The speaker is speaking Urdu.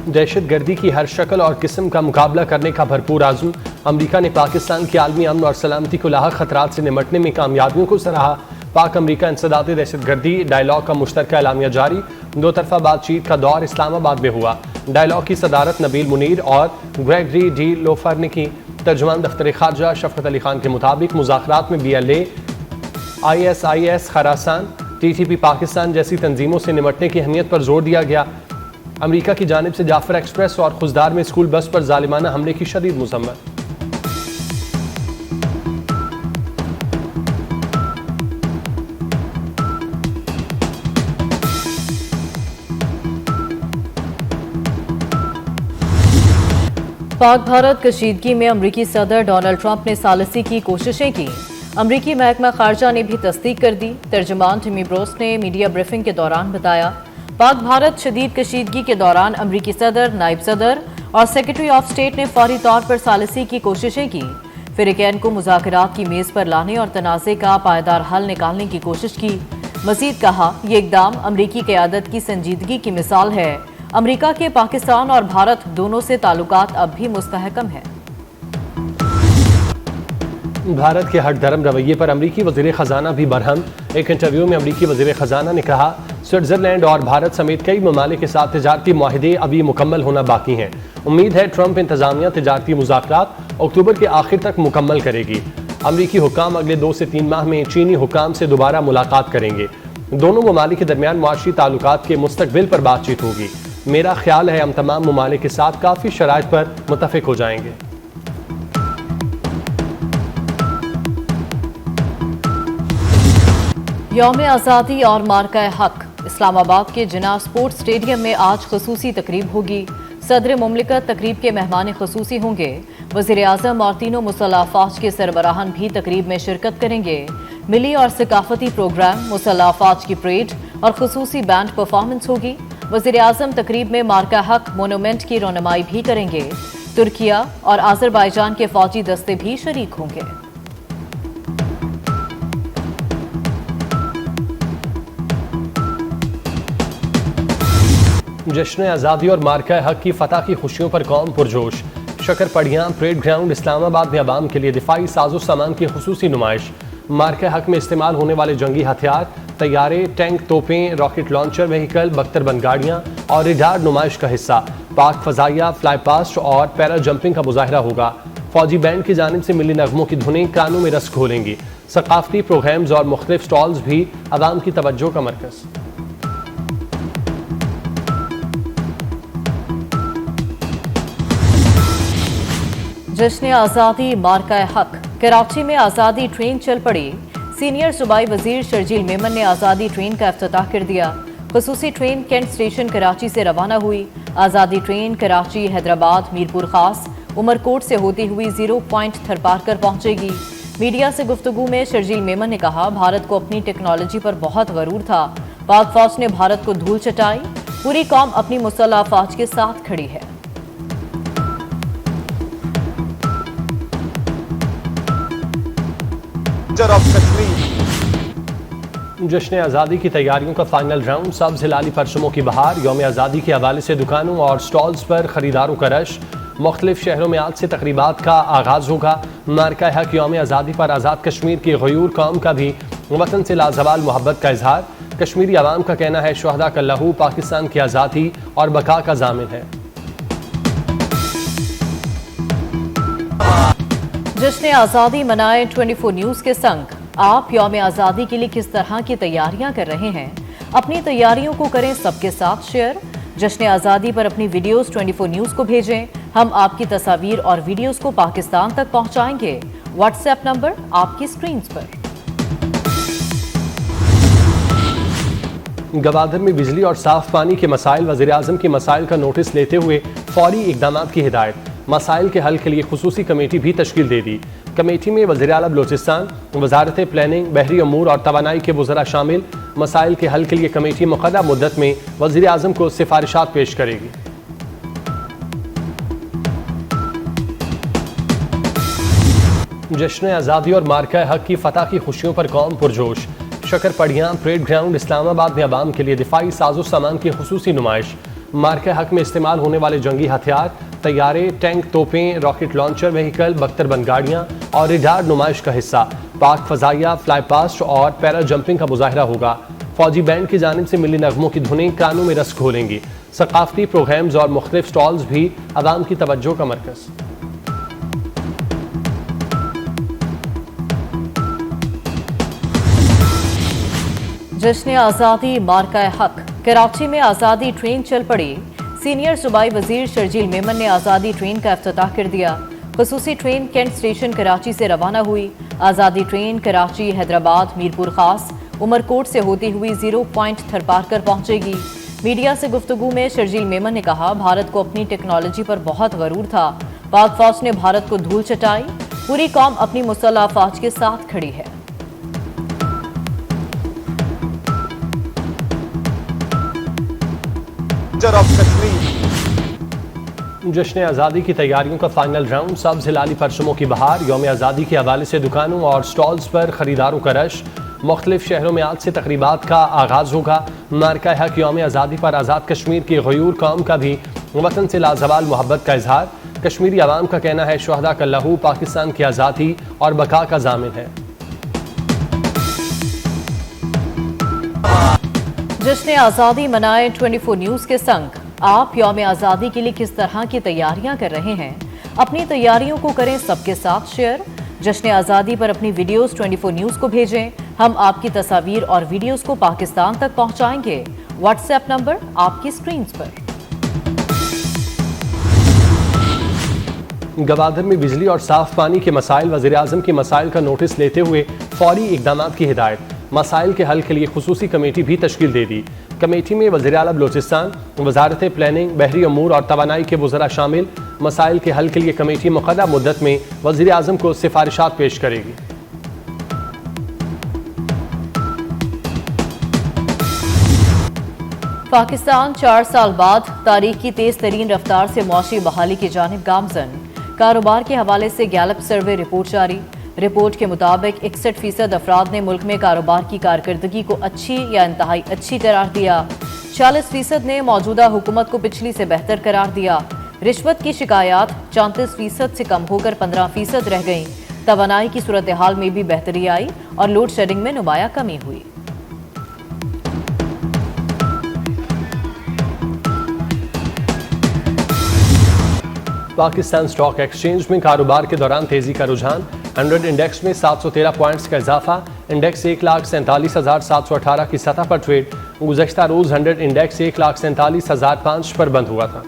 دہشت گردی کی ہر شکل اور قسم کا مقابلہ کرنے کا بھرپور عزم۔ امریکہ نے پاکستان کی عالمی امن اور سلامتی کو لاحق خطرات سے نمٹنے میں کامیابیوں کو سراہا۔ پاک امریکہ انسداد دہشت گردی ڈائیلاگ کا مشترکہ اعلامیہ جاری۔ دو طرفہ بات چیت کا دور اسلام آباد میں ہوا۔ ڈائیلاگ کی صدارت نبیل منیر اور گریگری ڈی لوفر نے کی۔ ترجمان دفتر خارجہ شفقت علی خان کے مطابق مذاکرات میں BLA، ISIS خراسان، TTP پاکستان جیسی تنظیموں سے نمٹنے کی اہمیت پر زور دیا گیا۔ امریکہ کی جانب سے جعفر ایکسپریس اور خزدار میں اسکول بس پر ظالمانہ حملے کی شدید مذمت۔ پاک بھارت کشیدگی میں امریکی صدر ڈونلڈ ٹرمپ نے ثالثی کی کوششیں کی۔ امریکی محکمہ خارجہ نے بھی تصدیق کر دی۔ ترجمان ٹیمی بروس نے میڈیا بریفنگ کے دوران بتایا، پاک بھارت شدید کشیدگی کے دوران امریکی صدر، نائب صدر اور سیکرٹری آف اسٹیٹ نے فوری طور پر ثالثی کی کوششیں کی۔ فریقین کو مذاکرات کی میز پر لانے اور تنازع کا پائیدار حل نکالنے کی کوشش کی۔ مزید کہا، یہ اقدام امریکی قیادت کی سنجیدگی کی مثال ہے۔ امریکہ کے پاکستان اور بھارت دونوں سے تعلقات اب بھی مستحکم ہیں۔ بھارت کے ہٹ دھرم رویے پر امریکی وزیر خزانہ بھی برہم۔ ایک انٹرویو میں امریکی وزیر خزانہ نے کہا، سوئٹزرلینڈ اور بھارت سمیت کئی ممالک کے ساتھ تجارتی معاہدے ابھی مکمل ہونا باقی ہیں۔ امید ہے ٹرمپ انتظامیہ تجارتی مذاکرات اکتوبر کے آخر تک مکمل کرے گی۔ امریکی حکام اگلے 2 سے 3 ماہ میں چینی حکام سے دوبارہ ملاقات کریں گے۔ دونوں ممالک کے درمیان معاشی تعلقات کے مستقبل پر بات چیت ہوگی۔ میرا خیال ہے ہم تمام ممالک کے ساتھ کافی شرائط پر متفق ہو جائیں گے۔ یوم آزادی اور مارکہ حق۔ اسلام آباد کے جناح اسپورٹس اسٹیڈیم میں آج خصوصی تقریب ہوگی۔ صدر مملکت تقریب کے مہمان خصوصی ہوں گے۔ وزیر اعظم اور تینوں مسلح افواج کے سربراہان بھی تقریب میں شرکت کریں گے۔ ملی اور ثقافتی پروگرام، مسلح افواج کی پریڈ اور خصوصی بینڈ پرفارمنس ہوگی۔ وزیر اعظم تقریب میں مارکہ حق مونومنٹ کی رونمائی بھی کریں گے۔ ترکیہ اور آذربائیجان کے فوجی دستے بھی شریک ہوں گے۔ جشن آزادی اور مارکہ حق کی فتح کی خوشیوں پر قوم پرجوش۔ شکر پڑیاں پریڈ گراؤنڈ اسلام آباد میں عوام کے لیے دفاعی ساز و سامان کی خصوصی نمائش۔ مارکہ حق میں استعمال ہونے والے جنگی ہتھیار، طیارے، ٹینک، توپیں، راکٹ لانچر وہیکل، بختر بند گاڑیاں اور ریڈار نمائش کا حصہ۔ پاک فضائیہ، فلائی پاسٹ اور پیرا جمپنگ کا مظاہرہ ہوگا۔ فوجی بینڈ کی جانب سے ملی نغموں کی دھنیں کانوں میں رس گھولیں گی۔ ثقافتی پروگرامز اور مختلف سٹالز بھی عوام کی توجہ کا مرکز۔ جشن آزادی مارکہ حق۔ کراچی میں آزادی ٹرین چل پڑی۔ سینئر صوبائی وزیر شرجیل میمن نے آزادی ٹرین کا افتتاح کر دیا۔ خصوصی ٹرین کینٹ اسٹیشن کراچی سے روانہ ہوئی۔ آزادی ٹرین کراچی، حیدرآباد، میرپور خاص، عمرکوٹ سے ہوتی ہوئی 0 پوائنٹ تھرپارکر پہنچے گی۔ میڈیا سے گفتگو میں شرجیل میمن نے کہا، بھارت کو اپنی ٹیکنالوجی پر بہت غرور تھا۔ پاک فوج نے بھارت کو دھول چٹائی۔ پوری قوم اپنی مسلح افواج کے ساتھ کھڑی ہے۔ جشن آزادی کی تیاریوں کا فائنل راؤنڈ، سبز ہلالی پرچموں کی بہار۔ یوم آزادی کے حوالے سے دکانوں اور سٹالز پر خریداروں کا رش۔ مختلف شہروں میں آج سے تقریبات کا آغاز ہوگا۔ مارکہ حق یوم آزادی پر آزاد کشمیر کی غیور قوم کا بھی وطن سے لازوال محبت کا اظہار۔ کشمیری عوام کا کہنا ہے، شہداء کا لہو پاکستان کی آزادی اور بقا کا ضامن ہے۔ جشن آزادی منائے 24 نیوز کے سنگ۔ آپ یوم آزادی کے لیے کس طرح کی تیاریاں کر رہے ہیں؟ اپنی تیاریوں کو کریں سب کے ساتھ شیئر۔ جشن آزادی پر اپنی ویڈیوز 24 نیوز کو بھیجیں۔ ہم آپ کی تصاویر اور ویڈیوز کو پاکستان تک پہنچائیں گے۔ واٹس ایپ نمبر آپ کی سکرینز پر۔ گوادر میں بجلی اور صاف پانی کے مسائل، وزیر اعظم کے مسائل کا نوٹس لیتے ہوئے فوری اقدامات کی ہدایت۔ مسائل کے حل کے لیے خصوصی کمیٹی بھی تشکیل دے دی۔ کمیٹی میں وزیر اعلیٰ بلوچستان، وزارت پلاننگ، بحری امور اور توانائی کے وزراء شامل۔ مسائل کے حل کے لیے کمیٹی مقررہ مدت میں وزیر اعظم کو سفارشات پیش کرے گی۔ جشن آزادی اور مارکہ حق کی فتح کی خوشیوں پر قوم پرجوش۔ شکر پڑیاں پریڈ گراؤنڈ اسلام آباد میں عوام کے لیے دفاعی ساز و سامان کی خصوصی نمائش۔ مارکہ حق میں استعمال ہونے والے جنگی ہتھیار، طیارے، ٹینک، توپیں، راکٹ لانچر وہیکل، بختر بند گاڑیاں اور ریڈار نمائش کا حصہ، پاک فضائیہ، فلائی پاسٹ اور پیرا جمپنگ کا مظاہرہ ہوگا۔ فوجی بینڈ کی جانب سے ملی نغموں کی دھنیں کانوں میں رس گھولیں گی۔ ثقافتی پروگرامز اور مختلف سٹالز بھی عوام کی توجہ کا مرکز۔ جشن آزادی مارکہ حق، کراچی میں آزادی ٹرین چل پڑی۔ سینئر صوبائی وزیر شرجیل میمن نے آزادی ٹرین کا افتتاح کر دیا۔ خصوصی ٹرین کینٹ اسٹیشن کراچی سے روانہ ہوئی۔ آزادی ٹرین کراچی، حیدرآباد، میرپور خاص، عمرکوٹ سے ہوتی ہوئی 0 پوائنٹ تھرپارکر پہنچے گی۔ میڈیا سے گفتگو میں شرجیل میمن نے کہا، بھارت کو اپنی ٹیکنالوجی پر بہت غرور تھا۔ پاک فوج نے بھارت کو دھول چٹائی۔ پوری قوم اپنی مسلح افواج کے ساتھ کھڑی ہے۔ جشن آزادی کی تیاریوں کا فائنل راؤنڈ، سبز ہلالی پرچموں کی بہار۔ یوم آزادی کے حوالے سے دکانوں اور سٹالز پر خریداروں کا رش۔ مختلف شہروں میں آج سے تقریبات کا آغاز ہوگا۔ مارکہ حق یوم آزادی پر آزاد کشمیر کی غیور قوم کا بھی وطن سے لازوال محبت کا اظہار۔ کشمیری عوام کا کہنا ہے، شہداء کا لہو پاکستان کی آزادی اور بقا کا ضامن ہے۔ جشن آزادی منائے 24 نیوز کے سنگ۔ آپ یوم آزادی کے لیے کس طرح کی تیاریاں کر رہے ہیں؟ اپنی تیاریوں کو کریں سب کے ساتھ شیئر۔ جشن آزادی پر اپنی ویڈیوز 24 نیوز کو بھیجیں۔ ہم آپ کی تصاویر اور ویڈیوز کو پاکستان تک پہنچائیں گے۔ واٹس ایپ نمبر آپ کی سکرینز پر۔ گوادر میں بجلی اور صاف پانی کے مسائل، وزیراعظم کے مسائل کا نوٹس لیتے ہوئے فوری اقدامات کی ہدایت۔ مسائل کے حل کے لیے خصوصی کمیٹی بھی تشکیل دے دی۔ کمیٹی میں وزیر اعلیٰ بلوچستان، وزارت پلاننگ، بحری امور اور توانائی کے وزراء شامل۔ مسائل کے حل کے لیے کمیٹی مقررہ مدت میں وزیر اعظم کو سفارشات پیش کرے گی۔ پاکستان 4 سال بعد تاریخ کی تیز ترین رفتار سے معاشی بحالی کی جانب گامزن۔ کاروبار کے حوالے سے گیلپ سروے رپورٹ جاری۔ رپورٹ کے مطابق 61% افراد نے ملک میں کاروبار کی کارکردگی کو اچھی یا انتہائی اچھی قرار دیا۔ 40% نے موجودہ حکومت کو پچھلی سے بہتر قرار دیا۔ رشوت کی شکایات 34% سے کم ہو کر 15% رہ گئیں۔ توانائی کی صورتحال میں بھی بہتری آئی اور لوڈ شیڈنگ میں نمایاں کمی ہوئی۔ پاکستان سٹاک ایکسچینج میں کاروبار کے دوران تیزی کا رجحان۔ 100 انڈیکس میں 713 پوائنٹس کا اضافہ۔ انڈیکس 1,47,718 کی سطح پر ٹریڈ۔ گزشتہ روز 100 انڈیکس 1,47,005 پر بند ہوا تھا۔